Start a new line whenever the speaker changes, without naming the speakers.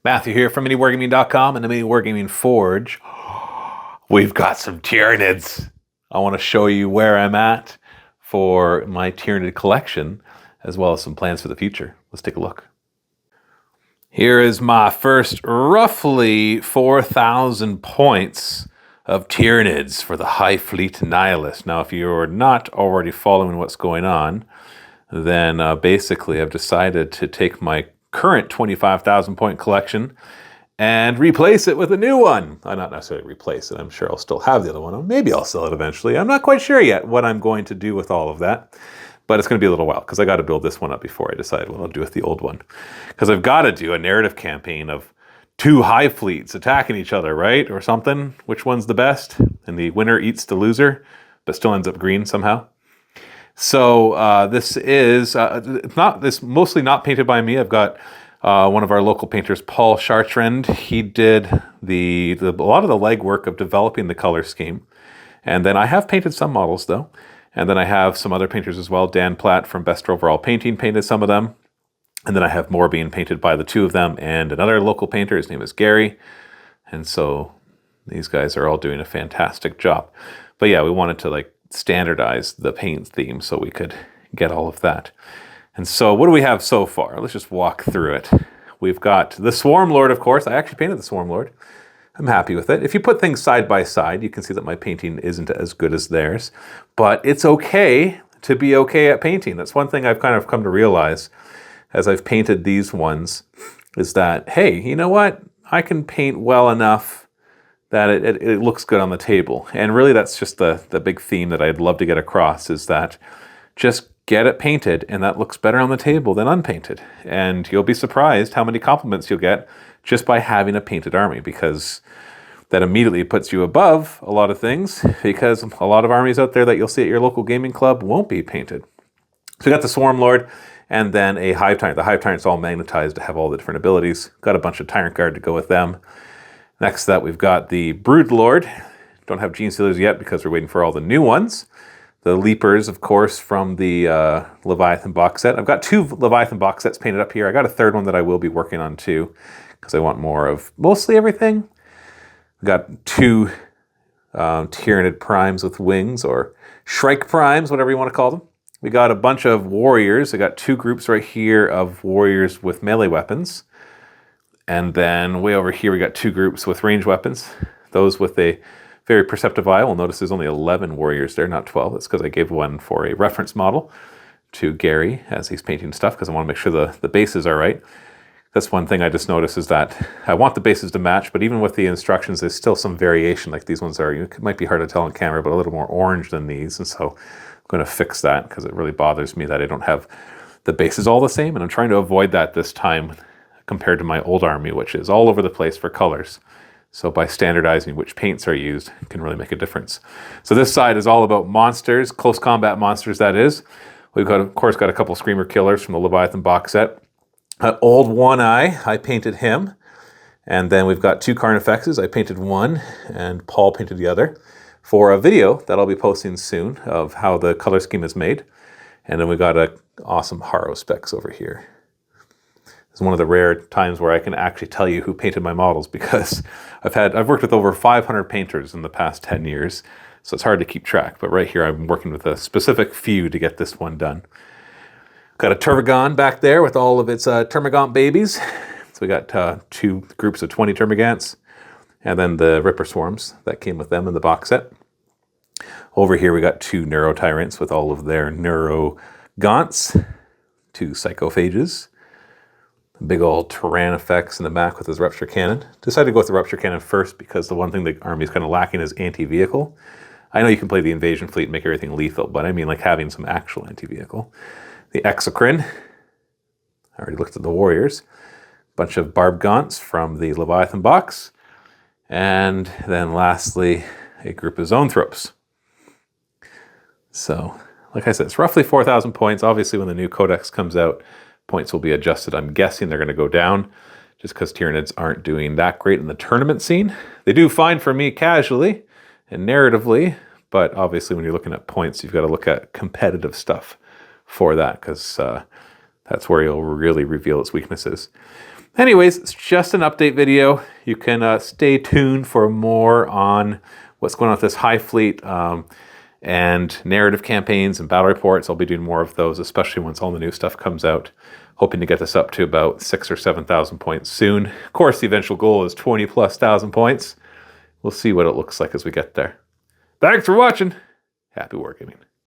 Matthew here from MiniWarGaming.com and the MiniWarGaming Forge. We've got some Tyranids. I want to show you where I'm at for my Tyranid collection, as well as some plans for the future. Let's take a look. Here is my first roughly 4,000 points of Tyranids for the Hive Fleet Nihilus. Now, if you're not already following what's going on, then basically I've decided to take my current 25,000 point collection and replace it with a new one. Not necessarily replace it. I'm sure I'll still have the other one. Maybe I'll sell it eventually. I'm not quite sure yet what I'm going to do with all of that, but it's going to be a little while because I got to build this one up before I decide what I'll do with the old one. Because I've got to do a narrative campaign of two hive fleets attacking each other, right? Or something. Which one's the best? And the winner eats the loser, but still ends up green somehow. So this is mostly not painted by me. I've got one of our local painters, Paul Chartrand. He did a lot of the legwork of developing the color scheme, and then I have painted some models though, and then I have some other painters as well. Dan Platt from Best Overall Painting painted some of them, and then I have more being painted by the two of them and another local painter. His name is Gary, and so these guys are all doing a fantastic job. But yeah, we wanted to standardize the paint theme so we could get all of that. And so what do we have so far? Let's just walk through it. We've got the Swarm Lord, of course. I actually painted the Swarm Lord. I'm happy with it. If you put things side by side, you can see that my painting isn't as good as theirs, but it's okay to be okay at painting. That's one thing I've kind of come to realize as I've painted these ones, is that, hey, you know what? I can paint well enough that it looks good on the table. And really that's just the big theme that I'd love to get across, is that just get it painted and that looks better on the table than unpainted. And you'll be surprised how many compliments you'll get just by having a painted army, because that immediately puts you above a lot of things, because a lot of armies out there that you'll see at your local gaming club won't be painted. So we got the Swarm Lord and then a Hive Tyrant. The Hive Tyrant's all magnetized to have all the different abilities. Got a bunch of Tyrant Guard to go with them. Next to that, we've got the Brood Lord. Don't have Gene Stealers yet because we're waiting for all the new ones. The Leapers, of course, from the Leviathan box set. I've got two Leviathan box sets painted up here. I got a third one that I will be working on too, because I want more of mostly everything. We've got two Tyranid Primes with wings, or Shrike Primes, whatever you want to call them. We got a bunch of warriors. I got two groups right here of warriors with melee weapons. And then way over here, we got two groups with ranged weapons. Those with a very perceptive eye will notice there's only 11 warriors there, not 12. That's because I gave one for a reference model to Gary as he's painting stuff, because I want to make sure the bases are right. That's one thing I just noticed, is that I want the bases to match, but even with the instructions, there's still some variation. Like these ones are, it might be hard to tell on camera, but a little more orange than these. And so I'm going to fix that, because it really bothers me that I don't have the bases all the same. And I'm trying to avoid that this time, compared to my old army, which is all over the place for colors. So by standardizing which paints are used, it can really make a difference. So this side is all about monsters, close combat monsters, that is. We've got, of course, got a couple Screamer Killers from the Leviathan box set. Old One Eye, I painted him. And then we've got two Carnifexes. I painted one, and Paul painted the other, for a video that I'll be posting soon of how the color scheme is made. And then we got an awesome Harrowspecs over here. It's one of the rare times where I can actually tell you who painted my models, because I've worked with over 500 painters in the past 10 years, so it's hard to keep track. But right here, I'm working with a specific few to get this one done. Got a Termagant back there with all of its Termagant babies. So we got two groups of 20 Termagants, and then the Ripper Swarms that came with them in the box set. Over here, we got two Neuro Tyrants with all of their Neuro Gaunts, two Psychophages, big old Tyrannifex in the back with his Rupture Cannon. Decided to go with the Rupture Cannon first because the one thing the army is kind of lacking is anti-vehicle. I know you can play the Invasion Fleet and make everything lethal, but I mean like having some actual anti-vehicle. The Exocrine. I already looked at the Warriors. Bunch of Barb Gaunts from the Leviathan box. And then lastly, a group of Zoanthropes. So, like I said, it's roughly 4,000 points. Obviously, when the new codex comes out, points will be adjusted. I'm guessing they're going to go down just because Tyranids aren't doing that great in the tournament scene. They do fine for me casually and narratively, but obviously when you're looking at points, you've got to look at competitive stuff for that, because that's where you'll really reveal its weaknesses. Anyways, it's just an update video. You can stay tuned for more on what's going on with this Hive Fleet and narrative campaigns and battle reports. I'll be doing more of those, especially once all the new stuff comes out. Hoping to get this up to about 6,000 or 7,000 points soon. Of course, the eventual goal is 20,000+ points. We'll see what it looks like as we get there. Thanks for watching. Happy wargaming.